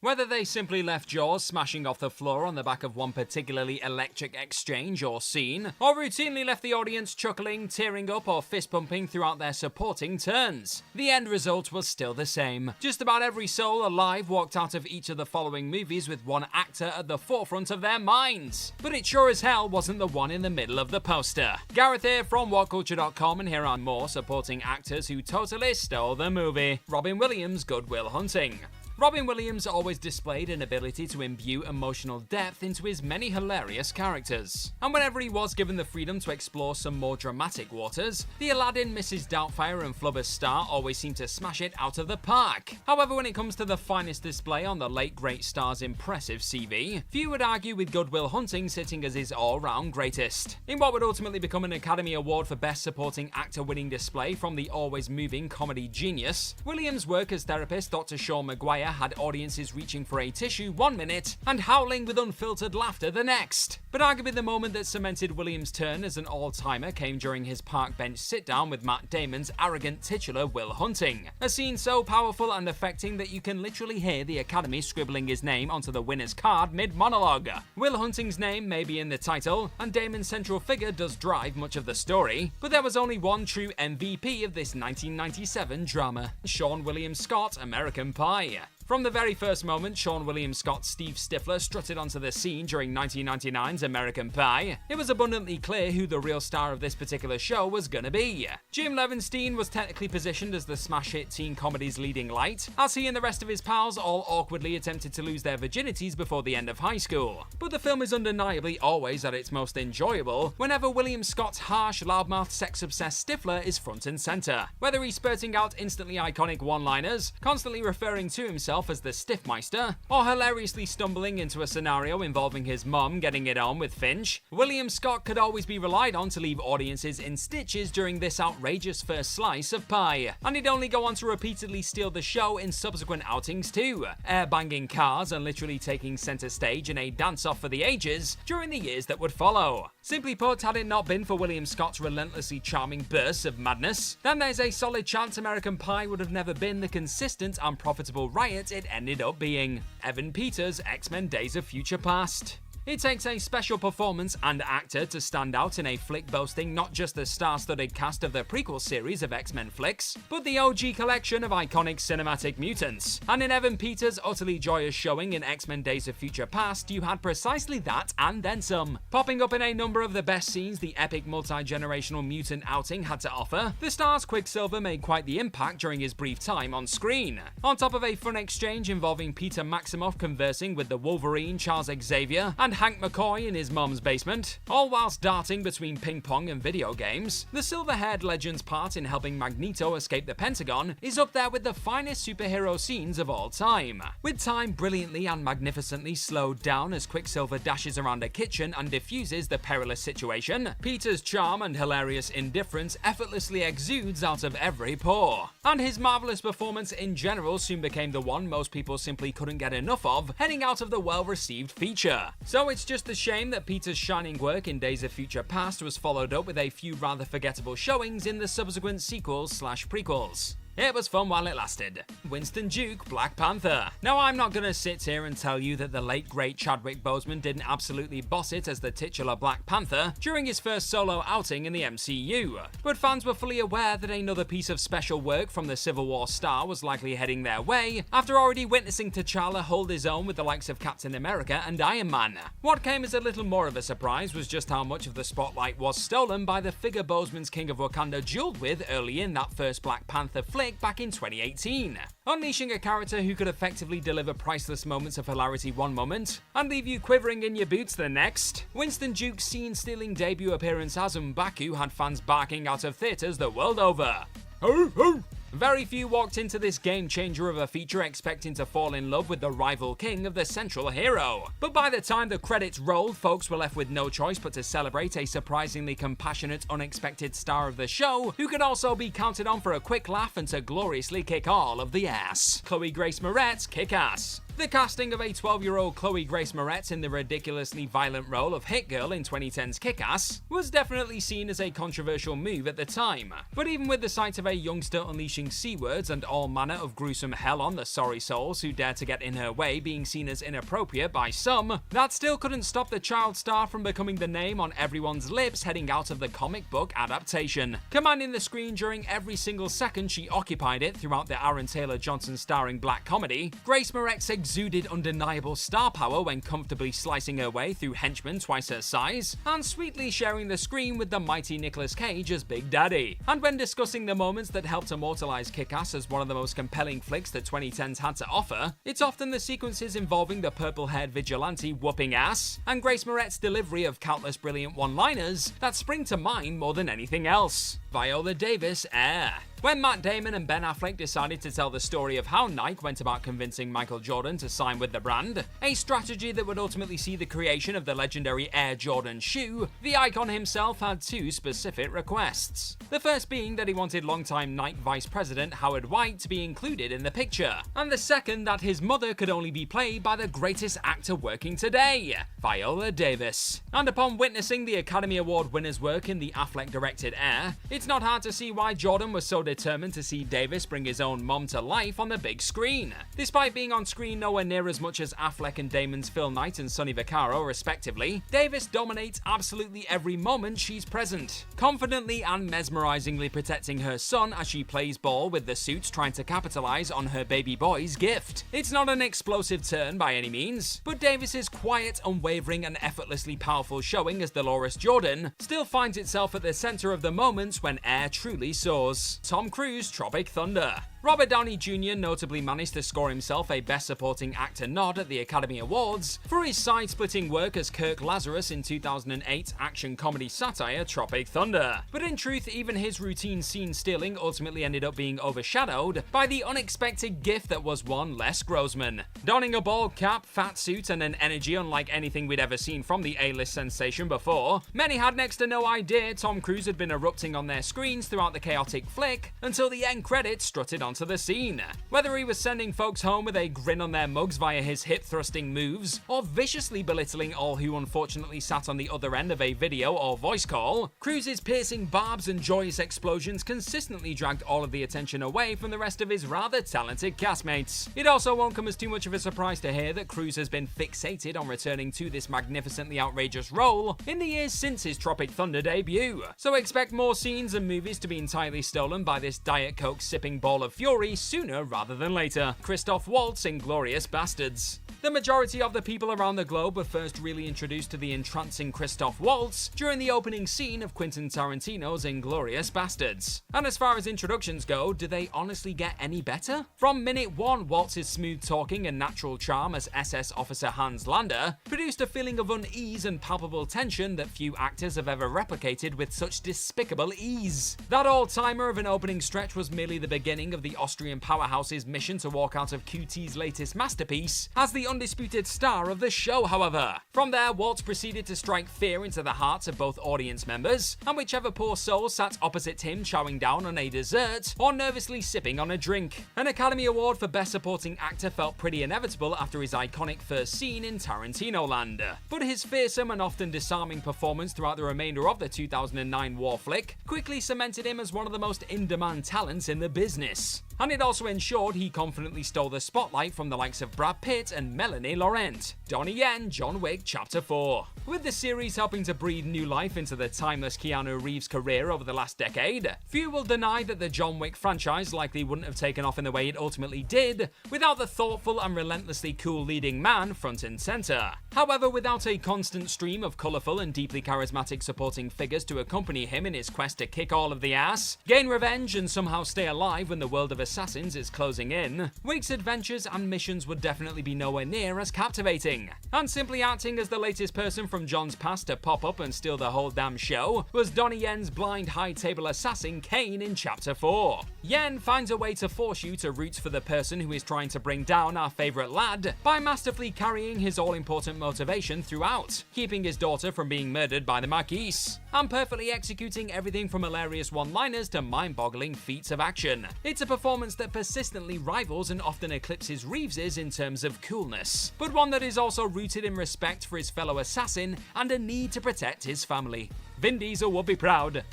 Whether they simply left jaws smashing off the floor on the back of one particularly electric exchange or scene, or routinely left the audience chuckling, tearing up or fist pumping throughout their supporting turns, the end result was still the same. Just about every soul alive walked out of each of the following movies with one actor at the forefront of their minds, but it sure as hell wasn't the one in the middle of the poster. Gareth here from WhatCulture.com, and here are more supporting actors who totally stole the movie. Robin Williams, Good Will Hunting. Robin Williams always displayed an ability to imbue emotional depth into his many hilarious characters, and whenever he was given the freedom to explore some more dramatic waters, the Aladdin, Mrs. Doubtfire and Flubber star always seemed to smash it out of the park. However, when it comes to the finest display on the late great star's impressive CV, few would argue with Good Will Hunting sitting as his all-round greatest. In what would ultimately become an Academy Award for Best Supporting Actor winning display from the always moving comedy genius, Williams' work as therapist Dr. Sean Maguire had audiences reaching for a tissue 1 minute and howling with unfiltered laughter the next. But arguably the moment that cemented Williams' turn as an all-timer came during his park bench sit-down with Matt Damon's arrogant titular Will Hunting, a scene so powerful and affecting that you can literally hear the Academy scribbling his name onto the winner's card mid-monologue. Will Hunting's name may be in the title, and Damon's central figure does drive much of the story, but there was only one true MVP of this 1997 drama, Sean William Scott, American Pie. From the very first moment Sean William Scott's Steve Stifler strutted onto the scene during 1999's American Pie, it was abundantly clear who the real star of this particular show was gonna be. Jim Levenstein was technically positioned as the smash hit teen comedy's leading light, as he and the rest of his pals all awkwardly attempted to lose their virginities before the end of high school. But the film is undeniably always at its most enjoyable whenever William Scott's harsh, loudmouth, sex-obsessed Stifler is front and center. Whether he's spurting out instantly iconic one-liners, constantly referring to himself as the Stiffmeister, or hilariously stumbling into a scenario involving his mum getting it on with Finch, William Scott could always be relied on to leave audiences in stitches during this outrageous first slice of pie, and he'd only go on to repeatedly steal the show in subsequent outings too, air-banging cars and literally taking center stage in a dance-off for the ages during the years that would follow. Simply put, had it not been for William Scott's relentlessly charming bursts of madness, then there's a solid chance American Pie would have never been the consistent and profitable riot it ended up being. Evan Peters, X-Men Days of Future Past. It takes a special performance and actor to stand out in a flick boasting not just the star-studded cast of the prequel series of X-Men flicks, but the OG collection of iconic cinematic mutants. And in Evan Peters' utterly joyous showing in X-Men Days of Future Past, you had precisely that and then some. Popping up in a number of the best scenes the epic multi-generational mutant outing had to offer, the star's Quicksilver made quite the impact during his brief time on screen. On top of a fun exchange involving Peter Maximoff conversing with the Wolverine, Charles Xavier, and Hank McCoy in his mum's basement, all whilst darting between ping pong and video games, the silver-haired legend's part in helping Magneto escape the Pentagon is up there with the finest superhero scenes of all time. With time brilliantly and magnificently slowed down as Quicksilver dashes around a kitchen and diffuses the perilous situation, Peter's charm and hilarious indifference effortlessly exudes out of every pore. And his marvelous performance in general soon became the one most people simply couldn't get enough of heading out of the well-received feature. So it's just a shame that Peter's shining work in Days of Future Past was followed up with a few rather forgettable showings in the subsequent sequels/prequels. It was fun while it lasted. Winston Duke, Black Panther. Now, I'm not gonna sit here and tell you that the late great Chadwick Boseman didn't absolutely boss it as the titular Black Panther during his first solo outing in the MCU, but fans were fully aware that another piece of special work from the Civil War star was likely heading their way after already witnessing T'Challa hold his own with the likes of Captain America and Iron Man. What came as a little more of a surprise was just how much of the spotlight was stolen by the figure Boseman's King of Wakanda dueled with early in that first Black Panther flick back in 2018, unleashing a character who could effectively deliver priceless moments of hilarity one moment and leave you quivering in your boots the next. Winston Duke's scene-stealing debut appearance as M'Baku had fans barking out of theaters the world over. Ho, ho! Very few walked into this game-changer of a feature expecting to fall in love with the rival king of the central hero. But by the time the credits rolled, folks were left with no choice but to celebrate a surprisingly compassionate, unexpected star of the show, who could also be counted on for a quick laugh and to gloriously kick all of the ass. Chloe Grace Moretz, kick ass. The casting of a 12-year-old Chloe Grace Moretz in the ridiculously violent role of Hit Girl in 2010's Kick-Ass was definitely seen as a controversial move at the time, but even with the sight of a youngster unleashing C-words and all manner of gruesome hell on the sorry souls who dare to get in her way being seen as inappropriate by some, that still couldn't stop the child star from becoming the name on everyone's lips heading out of the comic book adaptation. Commanding the screen during every single second she occupied it throughout the Aaron Taylor Johnson starring black comedy, Grace Moretz exuded undeniable star power when comfortably slicing her way through henchmen twice her size, and sweetly sharing the screen with the mighty Nicolas Cage as Big Daddy. And when discussing the moments that helped immortalize Kick-Ass as one of the most compelling flicks the 2010s had to offer, it's often the sequences involving the purple-haired vigilante whooping ass, and Grace Moretz's delivery of countless brilliant one-liners that spring to mind more than anything else. Viola Davis, Air. When Matt Damon and Ben Affleck decided to tell the story of how Nike went about convincing Michael Jordan to sign with the brand, a strategy that would ultimately see the creation of the legendary Air Jordan shoe, the icon himself had two specific requests. The first being that he wanted longtime Nike Vice President Howard White to be included in the picture, and the second that his mother could only be played by the greatest actor working today, Viola Davis. And upon witnessing the Academy Award winner's work in the Affleck-directed Air, it's not hard to see why Jordan was so determined to see Davis bring his own mom to life on the big screen. Despite being on screen nowhere near as much as Affleck and Damon's Phil Knight and Sonny Vaccaro respectively, Davis dominates absolutely every moment she's present, confidently and mesmerizingly protecting her son as she plays ball with the suits trying to capitalize on her baby boy's gift. It's not an explosive turn by any means, but Davis's quiet, unwavering and effortlessly powerful showing as Dolores Jordan still finds itself at the center of the moments when Air truly soars. Tom Cruise, Tropic Thunder. Robert Downey Jr. notably managed to score himself a Best Supporting Actor nod at the Academy Awards for his side-splitting work as Kirk Lazarus in 2008 action comedy satire Tropic Thunder. But in truth, even his routine scene stealing ultimately ended up being overshadowed by the unexpected gift that was one Les Grossman. Donning a bald cap, fat suit, and an energy unlike anything we'd ever seen from the A-list sensation before, many had next to no idea Tom Cruise had been erupting on their screens throughout the chaotic flick until the end credits strutted onto the scene. Whether he was sending folks home with a grin on their mugs via his hip-thrusting moves, or viciously belittling all who unfortunately sat on the other end of a video or voice call, Cruise's piercing barbs and joyous explosions consistently dragged all of the attention away from the rest of his rather talented castmates. It also won't come as too much of a surprise to hear that Cruise has been fixated on returning to this magnificently outrageous role in the years since his Tropic Thunder debut, so expect more scenes and movies to be entirely stolen by this Diet Coke sipping ball of fury sooner rather than later. Christoph Waltz, Inglourious Basterds. The majority of the people around the globe were first really introduced to the entrancing Christoph Waltz during the opening scene of Quentin Tarantino's Inglourious Basterds. And as far as introductions go, do they honestly get any better? From minute one, Waltz's smooth talking and natural charm as SS Officer Hans Lander produced a feeling of unease and palpable tension that few actors have ever replicated with such despicable ease. That all-timer of an opening stretch was merely the beginning of the Austrian powerhouse's mission to walk out of QT's latest masterpiece as the undisputed star of the show, however. From there, Waltz proceeded to strike fear into the hearts of both audience members, and whichever poor soul sat opposite him chowing down on a dessert or nervously sipping on a drink. An Academy Award for Best Supporting Actor felt pretty inevitable after his iconic first scene in Tarantino Land, but his fearsome and often disarming performance throughout the remainder of the 2009 war flick quickly cemented him as one of the most in-demand talents in the business. And it also ensured he confidently stole the spotlight from the likes of Brad Pitt and Melanie Laurent. Donnie Yen, John Wick Chapter 4. With the series helping to breathe new life into the timeless Keanu Reeves' career over the last decade, few will deny that the John Wick franchise likely wouldn't have taken off in the way it ultimately did without the thoughtful and relentlessly cool leading man front and center. However, without a constant stream of colourful and deeply charismatic supporting figures to accompany him in his quest to kick all of the ass, gain revenge and somehow stay alive when the world of assassins is closing in, Wick's adventures and missions would definitely be nowhere near as captivating. And simply acting as the latest person from John's past to pop up and steal the whole damn show was Donnie Yen's blind high table assassin Kane in Chapter 4. Yen finds a way to force you to root for the person who is trying to bring down our favourite lad by masterfully carrying his all-important motivation throughout, keeping his daughter from being murdered by the Marquise, and perfectly executing everything from hilarious one-liners to mind-boggling feats of action. It's a performance performance that persistently rivals and often eclipses Reeves's in terms of coolness, but one that is also rooted in respect for his fellow assassin and a need to protect his family. Vin Diesel would be proud.